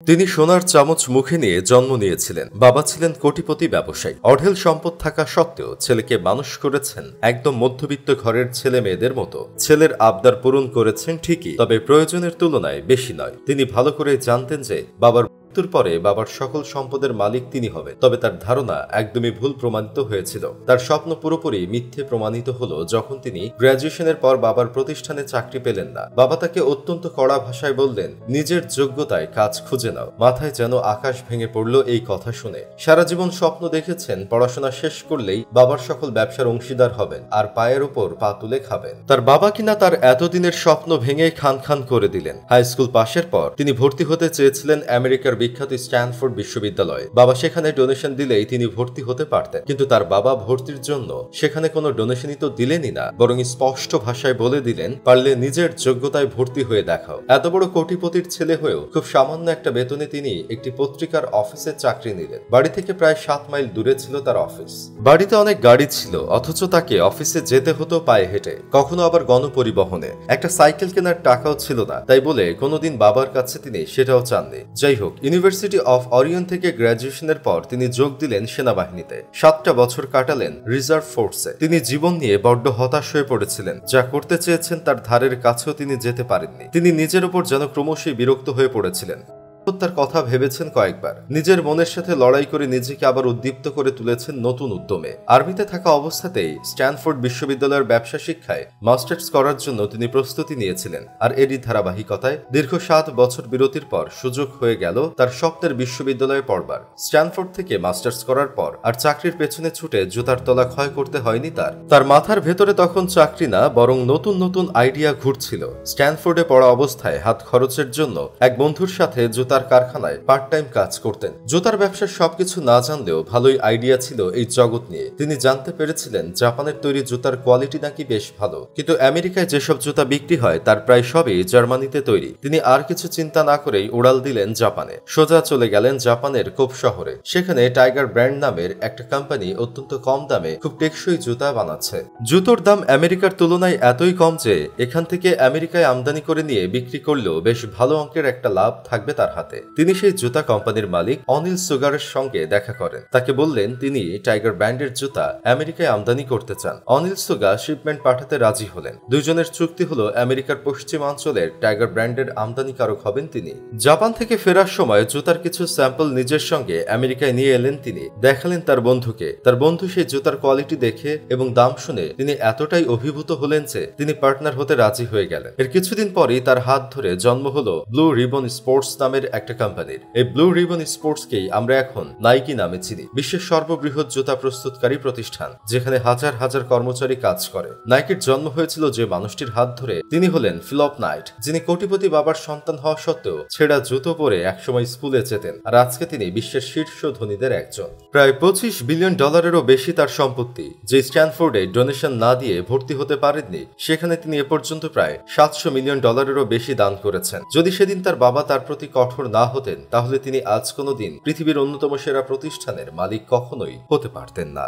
তিনি সোনার চামচ মুখে নিয়ে জন্ম নিয়েছিলেন। বাবা ছিলেন কোটিপতি ব্যবসায়ী। অঢেল সম্পদ থাকা সত্ত্বেও ছেলেকে মানুষ করেছেন একদম মধ্যবিত্ত ঘরের ছেলে মেয়েদের মতো। ছেলের আবদার পূরণ করেছেন ঠিকই, তবে প্রয়োজনের তুলনায় বেশি নয়। তিনি ভালো করে জানতেন যে বাবার মৃত্যুর পরে বাবার সকল সম্পদের মালিক তিনি হবেন। তবে তার ধারণা একদমই ভুল প্রমাণিত হয়েছিল। তার স্বপ্ন পুরোপুরি মিথ্যে প্রমাণিত হলো যখন তিনি গ্র্যাজুয়েশনের পর বাবার প্রতিষ্ঠানে চাকরি পেলেন না। বাবা তাকে অত্যন্ত কড়া ভাষায় বললেন, নিজের যোগ্যতায় কাজ খুঁজে নাও। মাথায় যেন আকাশ ভেঙে পড়ল এই কথা শুনে। সারা জীবন স্বপ্ন দেখেছেন পড়াশোনা শেষ করলেই বাবার সকল ব্যবসার অংশীদার হবেন আর পায়ের ওপর পা তুলে খাবেন। তার বাবা কিনা তার এতদিনের স্বপ্ন ভেঙে খান খান করে দিলেন। হাই স্কুল পাশের পর তিনি ভর্তি হতে চেয়েছিলেন আমেরিকার বিখ্যাত স্ট্যানফোর্ড বিশ্ববিদ্যালয়ে। বাবা সেখানে ডোনেশন দিলেই তিনি ভর্তি হতে পারতেন, কিন্তু তার বাবা ভর্তির জন্য সেখানে কোনো ডোনেশনই তো দিলেনই না, বরং স্পষ্ট ভাষায় বলে দিলেন, পারলে নিজের যোগ্যতায় ভর্তি হয়ে দেখাও। এত বড় কোটিপতির ছেলে হয়েও খুব সামান্য একটা বেতনে তিনি একটি পত্রিকার অফিসে চাকরি নিলেন। বাড়ি থেকে প্রায় 7 মাইল দূরে ছিল তার অফিস। বাড়িতে অনেক গাড়ি ছিল, অথচ তাকে অফিসে যেতে হতো পায়ে হেঁটে, কখনো আবার গণপরিবহনে। একটা সাইকেল কেনার টাকাও ছিল না, তাই বলে কোনোদিন বাবার কাছে তিনি সেটাও চাননি। যাই হোক, ইউনিভার্সিটি অফ অরিয়ন থেকে গ্র্যাজুয়েশনের পর তিনি যোগ দিলেন সেনাবাহিনীতে। 7টা বছর কাটালেন রিজার্ভ ফোর্সে। তিনি জীবন নিয়ে বড্ড হতাশ হয়ে পড়েছিলেন। যা করতে চেয়েছেন তার ধারের কাছেও তিনি যেতে পারেননি। তিনি নিজের উপর যেন ক্রমশই বিরক্ত হয়ে পড়েছিলেন। তার কথা ভেবেছেন কয়েকবার। নিজের মনের সাথে লড়াই করে নিজেকে আবার উদ্দীপ্ত করে তুলেছেন নতুন উদ্যমে। আর্মিতে থাকা অবস্থাতেই স্ট্যানফোর্ড বিশ্ববিদ্যালয়ের ব্যবসা শিক্ষায় মাস্টার্স করার জন্য তিনি প্রস্তুতি নিয়েছিলেন। আর এরই ধারাবাহিকতায় দীর্ঘ 7 বছর বিরতির পর সুযোগ হয়ে গেল তার স্বপ্নের বিশ্ববিদ্যালয়ে পড়বার। স্ট্যানফোর্ড থেকে মাস্টার্স করার পর আর চাকরির পেছনে ছুটে জুতার তলা ক্ষয় করতে হয়নি তার মাথার ভেতরে তখন চাকরি না, বরং নতুন নতুন আইডিয়া ঘুরছিল। স্ট্যানফোর্ডে পড়া অবস্থায় হাত খরচের জন্য এক বন্ধুর সাথে জুতার কারখানায় পার্ট টাইম কাজ করতেন। জুতার ব্যবসার সবকিছু না জানলেও ভালোই আইডিয়া ছিল এই জগৎ নিয়ে। তিনি জানতে পেরেছিলেন জাপানের তৈরি জুতার কোয়ালিটি নাকি বেশ ভালো, কিন্তু আমেরিকায় যেসব জুতা বিক্রি হয় তার প্রায় সবই জার্মানিতে তৈরি। তিনি আর কিছু চিন্তা না করেই উড়াল দিলেন জাপানে। সোজা চলে গেলেন জাপানের কোব শহরে। সেখানে টাইগার ব্র্যান্ড নামের একটা কোম্পানি অত্যন্ত কম দামে খুব টেকসই জুতা বানাচ্ছে। জুতোর দাম আমেরিকার তুলনায় এতই কম যে এখান থেকে আমেরিকায় আমদানি করে নিয়ে বিক্রি করলেও বেশ ভালো অঙ্কের একটা লাভ থাকবে তার হাতে। তিনি সেই জুতা কোম্পানির মালিক অনিল সুগারের সঙ্গে দেখা করেন। তাকে বললেন তিনি টাইগার ব্র্যান্ডের জুতা আমেরিকায় আমদানি করতে চান। অনিল সুগা শিপমেন্ট পাঠাতে রাজি হলেন। দুইজনের চুক্তি হলো আমেরিকার পশ্চিমাঞ্চলের টাইগার ব্র্যান্ডের আমদানিকারক হবেন তিনি। জাপান থেকে ফেরার সময় জুতার কিছু স্যাম্পল নিজের সঙ্গে আমেরিকায় নিয়ে এলেন তিনি। দেখালেন তার বন্ধুকে। তার বন্ধু সেই জুতার কোয়ালিটি দেখে এবং দাম শুনে তিনি এতটাই অভিভূত হলেন যে তিনি পার্টনার হতে রাজি হয়ে গেলেন। এর কিছুদিন পরেই তার হাত ধরে জন্ম হলো ব্লু রিবন স্পোর্টস নামের একটা কোম্পানির। এই ব্লু রিবন স্পোর্টসকেই আমরা এখন নাইকি নামে চিনি। বিশ্বের সর্ববৃহৎ জুতা প্রস্তুতকারী প্রতিষ্ঠান, যেখানে হাজার হাজার কর্মচারী কাজ করে। নাইকির জন্ম হয়েছিল যে মানুষটির হাত ধরে, তিনি হলেন ফিলিপ নাইট, যিনি কোটিপতি বাবার সন্তান হওয়া সত্ত্বেও ছেঁড়া জুতো পরে একসময় স্কুলে যেতেন। আর আজকে তিনি বিশ্বের শীর্ষ ধনীদের একজন। প্রায় $25 বিলিয়ন বেশি তার সম্পত্তি। যে স্ট্যানফোর্ডে ডোনেশন না দিয়ে ভর্তি হতে পারেননি, সেখানে তিনি এ পর্যন্ত প্রায় $700 মিলিয়ন বেশি দান করেছেন। যদি সেদিন তার বাবা তার প্রতি কঠোর না হতেন, তাহলে তিনি আজ কোনোদিন পৃথিবীর অন্যতম সেরা প্রতিষ্ঠানের মালিক কখনোই হতে পারতেন না।